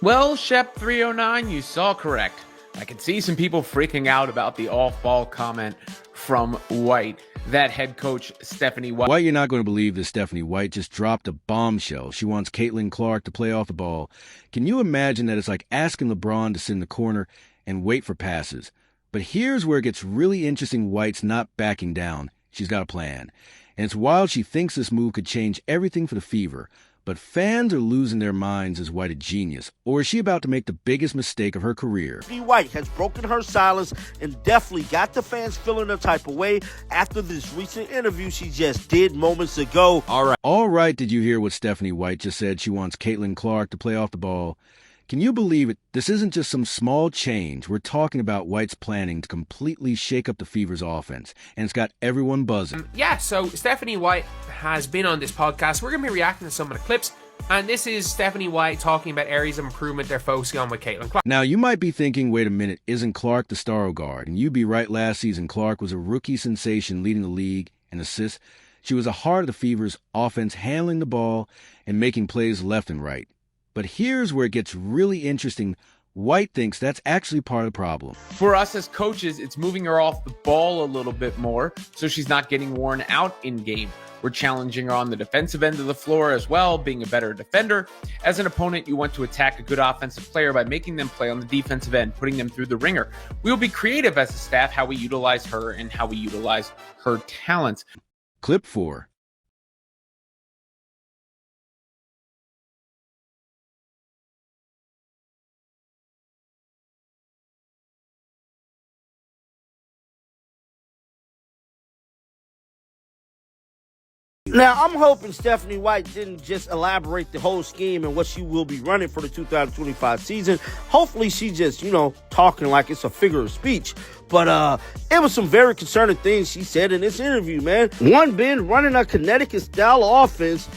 Well, Shep309, you saw correct. I can see some people freaking out about the off-ball comment from White. That head coach, Stephanie White. White, you're not going to believe this. Stephanie White just dropped a bombshell. She wants Caitlin Clark to play off the ball. Can you imagine that it's like asking LeBron to sit in the corner and wait for passes? But here's where it gets really interesting. White's not backing down. She's got a plan. And it's wild she thinks this move could change everything for the Fever. But fans are losing their minds. Is White a genius? Or is she about to make the biggest mistake of her career? Stephanie White has broken her silence and definitely got the fans feeling a type of way after this recent interview she just did moments ago. All right, did you hear what Stephanie White just said? She wants Caitlin Clark to play off the ball. Can you believe it? This isn't just some small change. We're talking about White's planning to completely shake up the Fever's offense, and it's got everyone buzzing. So Stephanie White has been on this podcast. We're going to be reacting to some of the clips, and this is Stephanie White talking about areas of improvement they're focusing on with Caitlin Clark. Now, you might be thinking, wait a minute, isn't Clark the star guard? And you'd be right. Last season, Clark was a rookie sensation leading the league in assists. She was the heart of the Fever's offense, handling the ball and making plays left and right. But here's where it gets really interesting. White thinks that's actually part of the problem. For us as coaches, it's moving her off the ball a little bit more so she's not getting worn out in game. We're challenging her on the defensive end of the floor as well, being a better defender. As an opponent, you want to attack a good offensive player by making them play on the defensive end, putting them through the ringer. We will be creative as a staff how we utilize her and how we utilize her talents. Clip 4. Now, I'm hoping Stephanie White didn't just elaborate the whole scheme and what she will be running for the 2025 season. Hopefully, she just, talking like it's a figure of speech. But it was some very concerning things she said in this interview, man. One being running a Connecticut-style offense.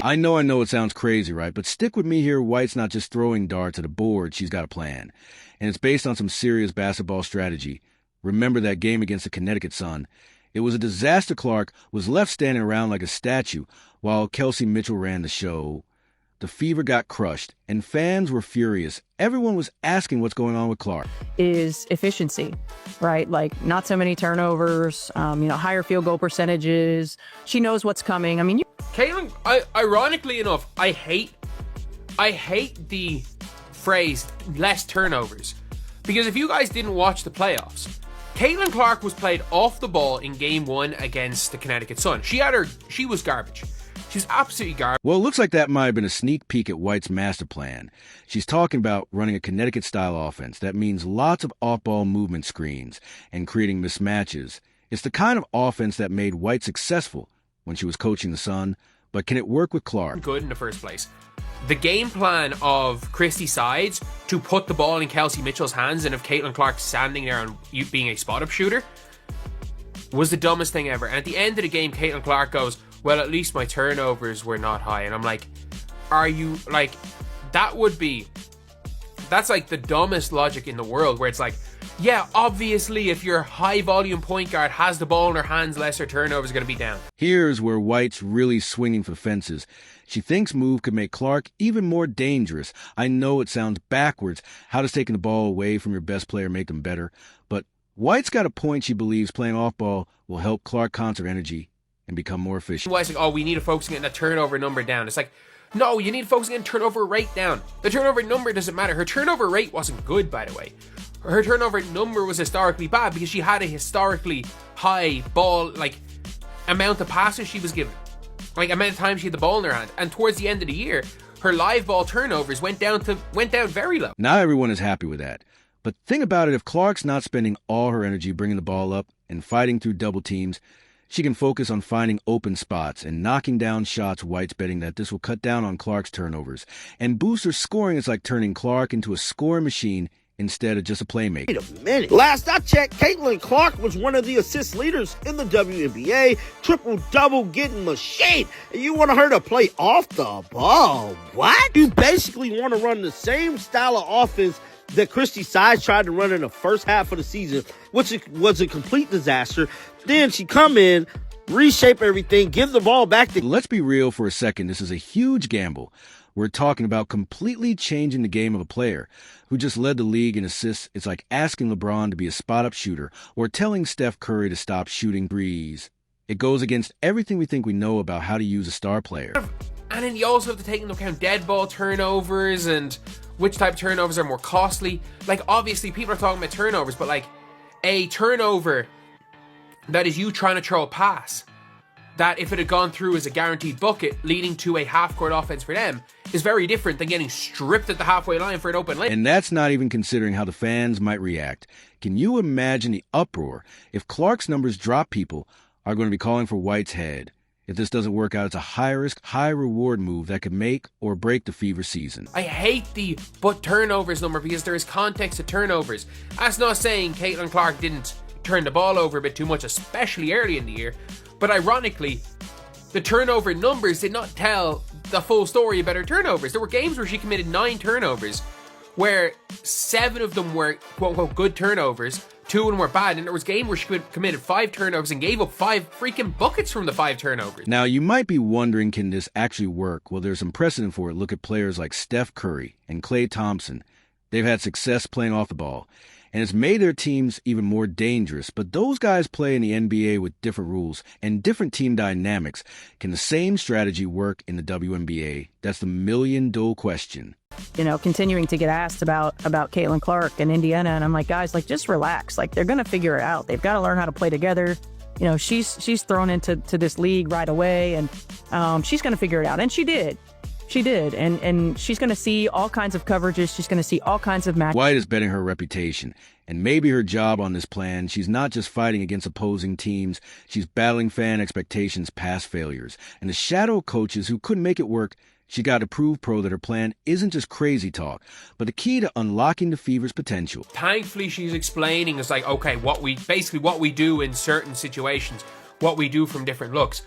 I know it sounds crazy, right? But stick with me here. White's not just throwing darts at a board. She's got a plan. And it's based on some serious basketball strategy. Remember that game against the Connecticut Sun? It was a disaster. Clark was left standing around like a statue while Kelsey Mitchell ran the show. The Fever got crushed, and fans were furious. Everyone was asking what's going on with Clark. Is efficiency, right? Like, not so many turnovers, higher field goal percentages. She knows what's coming. Caitlin, ironically enough, I hate the phrase less turnovers, because if you guys didn't watch the playoffs, Caitlin Clark was played off the ball in Game 1 against the Connecticut Sun. She was garbage. She's absolutely garbage. Well, it looks like that might have been a sneak peek at White's master plan. She's talking about running a Connecticut-style offense. That means lots of off-ball movement screens and creating mismatches. It's the kind of offense that made White successful when she was coaching the Sun, but can it work with Clark? Good in the first place. The game plan of Christy Sides to put the ball in Kelsey Mitchell's hands and of Caitlin Clark standing there and being a spot-up shooter was the dumbest thing ever. And at the end of the game, Caitlin Clark goes, well, at least my turnovers were not high. And I'm like, are you, like, that's like the dumbest logic in the world, where it's like, yeah, obviously, if your high-volume point guard has the ball in her hands, less her turnovers are going to be down. Here's where White's really swinging for the fences. She thinks move could make Clark even more dangerous. I know it sounds backwards. How does taking the ball away from your best player make them better? But White's got a point. She believes playing off-ball will help Clark conserve energy and become more efficient. White's like, we need to focus on getting that turnover number down. It's like, no, you need to focus on getting turnover rate down. The turnover number doesn't matter. Her turnover rate wasn't good, by the way. Her turnover number was historically bad because she had a historically high ball, amount of passes she was given. Amount of time she had the ball in her hand. And towards the end of the year, her live ball turnovers went down very low. Not everyone is happy with that. But think about it, if Clark's not spending all her energy bringing the ball up and fighting through double teams, she can focus on finding open spots and knocking down shots. White's betting that this will cut down on Clark's turnovers and boost her scoring. It's like turning Clark into a scoring machine instead of just a playmaker. Wait a minute. Last I checked, Caitlin Clark was one of the assist leaders in the WNBA. Triple-double getting machine. And you want her to play off the ball. What? You basically want to run the same style of offense that Christy Sides tried to run in the first half of the season, which was a complete disaster. Then she come in, reshape everything, give the ball back to... Let's be real for a second. This is a huge gamble. We're talking about completely changing the game of a player who just led the league in assists. It's like asking LeBron to be a spot-up shooter or telling Steph Curry to stop shooting threes. It goes against everything we think we know about how to use a star player. And then you also have to take into account dead ball turnovers and which type of turnovers are more costly. Like, obviously, people are talking about turnovers, but like a turnover that is you trying to throw a pass that if it had gone through as a guaranteed bucket leading to a half-court offense for them is very different than getting stripped at the halfway line for an open lane. And that's not even considering how the fans might react. Can you imagine the uproar if Clark's numbers drop? People are going to be calling for White's head. If this doesn't work out, it's a high-risk, high-reward move that could make or break the Fever season. I hate the but turnovers number because there is context to turnovers. That's not saying Caitlin Clark didn't turn the ball over a bit too much, especially early in the year. But ironically, the turnover numbers did not tell the full story about her turnovers. There were games where she committed 9 turnovers, where 7 of them were quote-unquote good turnovers, 2 of them were bad, and there was a game where she committed 5 turnovers and gave up 5 freaking buckets from the 5 turnovers. Now, you might be wondering, can this actually work? Well, there's some precedent for it. Look at players like Steph Curry and Klay Thompson. They've had success playing off the ball, and it's made their teams even more dangerous. But those guys play in the NBA with different rules and different team dynamics. Can the same strategy work in the WNBA? That's the million-dollar question. You know, continuing to get asked about Caitlin Clark and Indiana, and I'm like, guys, like, just relax. Like, they're gonna figure it out. They've got to learn how to play together. You know, she's thrown into this league right away, and she's gonna figure it out, and she did. She did, and she's going to see all kinds of coverages. She's going to see all kinds of matches. White is betting her reputation, and maybe her job on this plan. She's not just fighting against opposing teams. She's battling fan expectations, past failures, and the shadow coaches who couldn't make it work. She got to prove pro that her plan isn't just crazy talk, but the key to unlocking the Fever's potential. Thankfully, she's explaining it's like, okay, what we do in certain situations, what we do from different looks,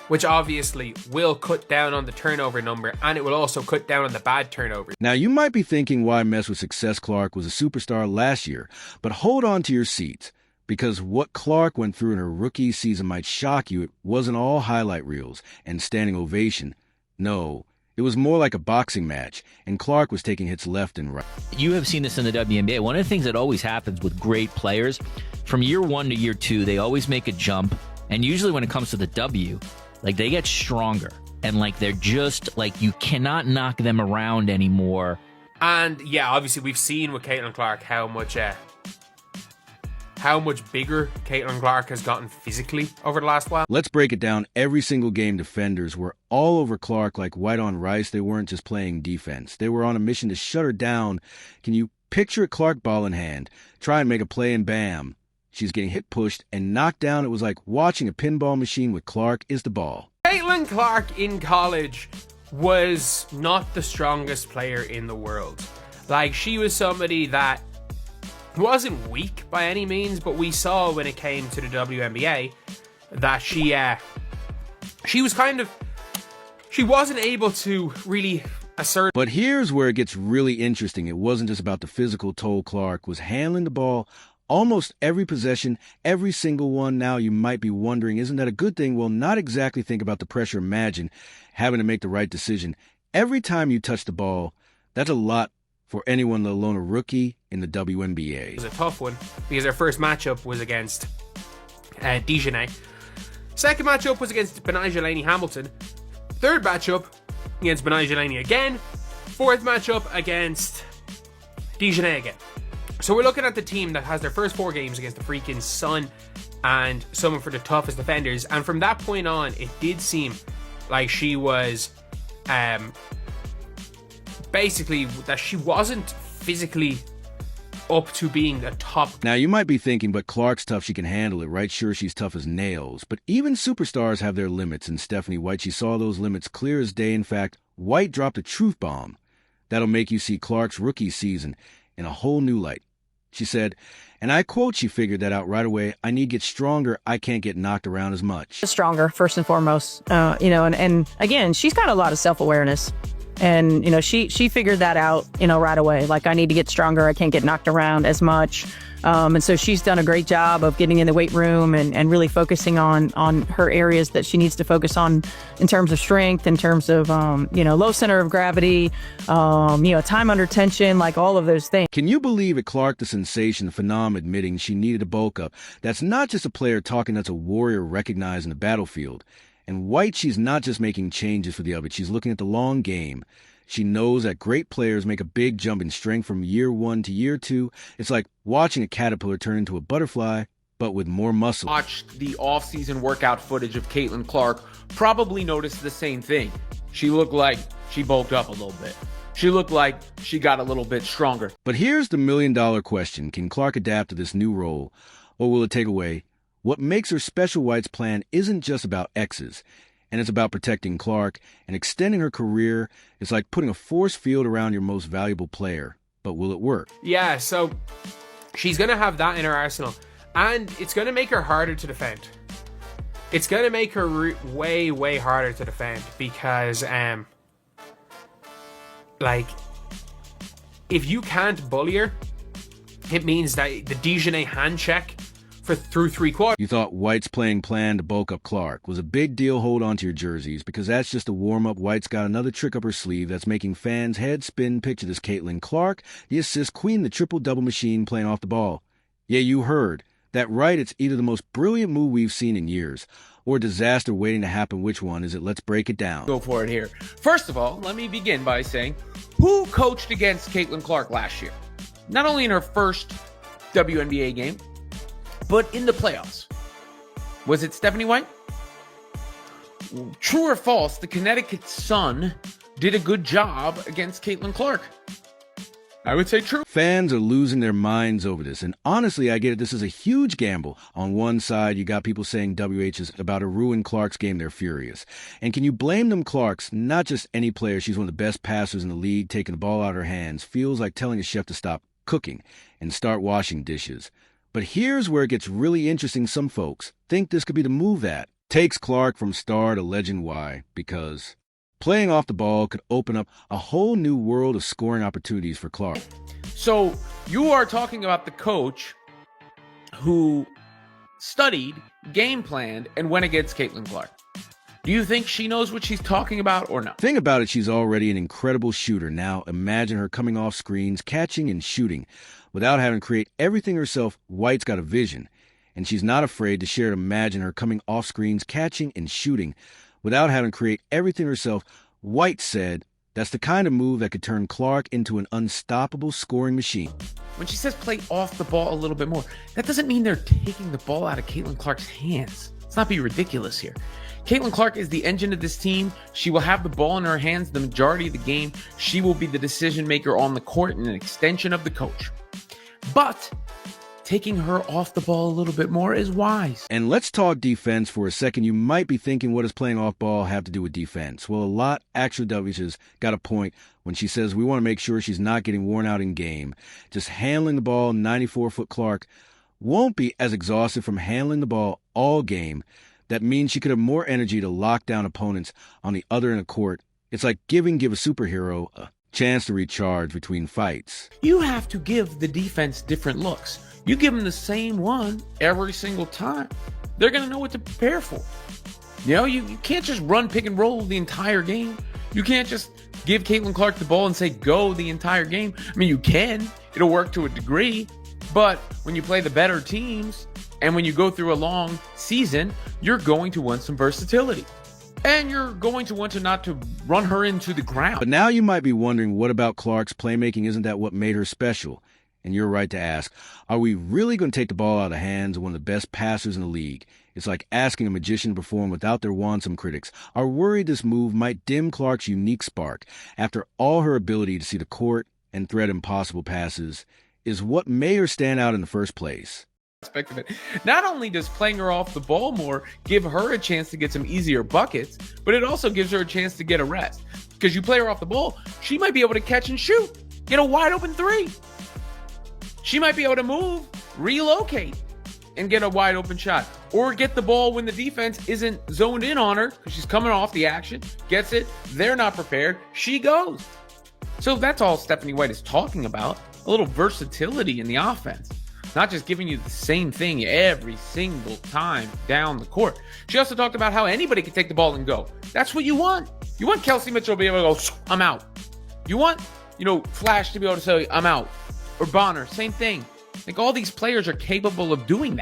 which obviously will cut down on the turnover number, and it will also cut down on the bad turnovers. Now, you might be thinking, why mess with success? Clark was a superstar last year, but hold on to your seats, because what Clark went through in her rookie season might shock you. It wasn't all highlight reels and standing ovation. No, it was more like a boxing match, and Clark was taking hits left and right. You have seen this in the WNBA. One of the things that always happens with great players, from year 1 to year 2, they always make a jump, and usually when it comes to the W, like, they get stronger, and like they're just like, you cannot knock them around anymore. And yeah, obviously we've seen with Caitlin Clark how much bigger Caitlin Clark has gotten physically over the last while. Let's break it down. Every single game, defenders were all over Clark like white on rice. They weren't just playing defense. They were on a mission to shut her down. Can you picture Clark, ball in hand, try and make a play, and bam, she's getting hit, pushed, and knocked down. It was like watching a pinball machine with Clark is the ball. Caitlin Clark in college was not the strongest player in the world. Like, she was somebody that wasn't weak by any means, but we saw when it came to the WNBA that she wasn't able to really assert. But here's where it gets really interesting. It wasn't just about the physical toll. Clark was handling the ball almost every possession, every single one. Now, you might be wondering, isn't that a good thing? Well, not exactly. Think about the pressure. Imagine having to make the right decision every time you touch the ball. That's a lot for anyone, let alone a rookie in the WNBA. It was a tough one because their first matchup was against Dijonais. Second matchup was against Benai Laney Hamilton. Third matchup against Benai Laney again. Fourth matchup against Dijonais again. So we're looking at the team that has their first 4 games against the freaking Sun and someone for the toughest defenders. And from that point on, it did seem like she was basically that she wasn't physically up to being a top. Now, you might be thinking, but Clark's tough. She can handle it, right? Sure, she's tough as nails. But even superstars have their limits. And Stephanie White, she saw those limits clear as day. In fact, White dropped a truth bomb that'll make you see Clark's rookie season in a whole new light. She said, and I quote, she figured that out right away. I need to get stronger. I can't get knocked around as much. Stronger, first and foremost. You know, and again, she's got a lot of self-awareness. And, she figured that out, right away. Like, I need to get stronger. I can't get knocked around as much. And so she's done a great job of getting in the weight room and really focusing on her areas that she needs to focus on in terms of strength, in terms of, low center of gravity, time under tension, like all of those things. Can you believe it, Clark, the sensation, the phenom admitting she needed to bulk up? That's not just a player talking, that's a warrior recognized in the battlefield. And White, she's not just making changes for the other, she's looking at the long game. She knows that great players make a big jump in strength from year 1 to year 2. It's like watching a caterpillar turn into a butterfly, but with more muscle. Watched the off-season workout footage of Caitlin Clark, probably noticed the same thing. She looked like she bulked up a little bit. She looked like she got a little bit stronger. But here's the million-dollar question. Can Clark adapt to this new role, or will it take away? What makes her special, White's plan isn't just about X's, and it's about protecting Clark and extending her career. It's like putting a force field around your most valuable player. But will it work? Yeah, so she's going to have that in her arsenal. And it's going to make her harder to defend. It's going to make her way, way harder to defend. Because, if you can't bully her, it means that the Dijonais hand check through 3 quarters. You thought White's playing plan to bulk up Clark was a big deal. Hold on to your jerseys, because that's just a warm-up. White's got another trick up her sleeve that's making fans' heads spin. Picture this: Caitlin Clark, the assist queen, the triple-double machine playing off the ball. Yeah, you heard that right. It's either the most brilliant move we've seen in years, or a disaster waiting to happen. Which one is it? Let's break it down. Go for it here. First of all, let me begin by saying, who coached against Caitlin Clark last year? Not only in her first WNBA game, but in the playoffs. Was it Stephanie White? True or false, the Connecticut Sun did a good job against Caitlin Clark? I would say true. Fans are losing their minds over this, and honestly, I get it. This is a huge gamble. On one side, you got people saying WH is about to ruin Clark's game. They're furious. And can you blame them? Clark's not just any player. She's one of the best passers in the league. Taking the ball out of her hands feels like telling a chef to stop cooking and start washing dishes. But here's where it gets really interesting. Some folks think this could be the move that takes Clark from star to legend. Why? Because playing off the ball could open up a whole new world of scoring opportunities for Clark. So you are talking about the coach who studied, game planned, and went against Caitlin Clark. Do you think she knows what she's talking about or no? Think about it. She's already an incredible shooter. Now imagine her coming off screens, catching and shooting without having to create everything herself. White's got a vision, and she's not afraid to share it. Imagine her coming off screens, catching and shooting without having to create everything herself. White said that's the kind of move that could turn Clark into an unstoppable scoring machine. When she says play off the ball a little bit more, that doesn't mean they're taking the ball out of Caitlin Clark's hands. Let's not be ridiculous here. Caitlin Clark is the engine of this team. She will have the ball in her hands the majority of the game. She will be the decision maker on the court and an extension of the coach. But taking her off the ball a little bit more is wise. And let's talk defense for a second. You might be thinking, what does playing off ball have to do with defense? Well, a lot. Actually, W's got a point when she says we want to make sure she's not getting worn out in game. Just handling the ball, 94-foot Clark won't be as exhausted from handling the ball all game. That means she could have more energy to lock down opponents on the other end of the court. It's like give a superhero a chance to recharge between fights. You have to give the defense different looks. You give them the same one every single time, they're going to know what to prepare for. You know, you can't just run pick and roll the entire game. You can't just give Caitlin Clark the ball and say go the entire game. I mean, you can. It'll work to a degree. But when you play the better teams and when you go through a long season, you're going to want some versatility. And you're going to want to not to run her into the ground. But now you might be wondering, what about Clark's playmaking? Isn't that what made her special? And you're right to ask, are we really going to take the ball out of the hands of one of the best passers in the league? It's like asking a magician to perform without their wand. Some critics are worried this move might dim Clark's unique spark. After all, her ability to see the court and thread impossible passes is what made her stand out in the first place. Aspect of it. Not only does playing her off the ball more give her a chance to get some easier buckets, but it also gives her a chance to get a rest. Because you play her off the ball, she might be able to catch and shoot, get a wide open three. She might be able to move, relocate, and get a wide open shot. or get the ball when the defense isn't zoned in on her because she's coming off the action, gets it, they're not prepared, she goes. So that's all Stephanie White is talking about, a little versatility in the offense. Not just giving you the same thing every single time down the court. She also talked about how anybody can take the ball and go. That's what you want. You want Kelsey Mitchell to be able to go, I'm out. You want, Flash to be able to say, I'm out. Or Bonner, same thing. Like all these players are capable of doing that.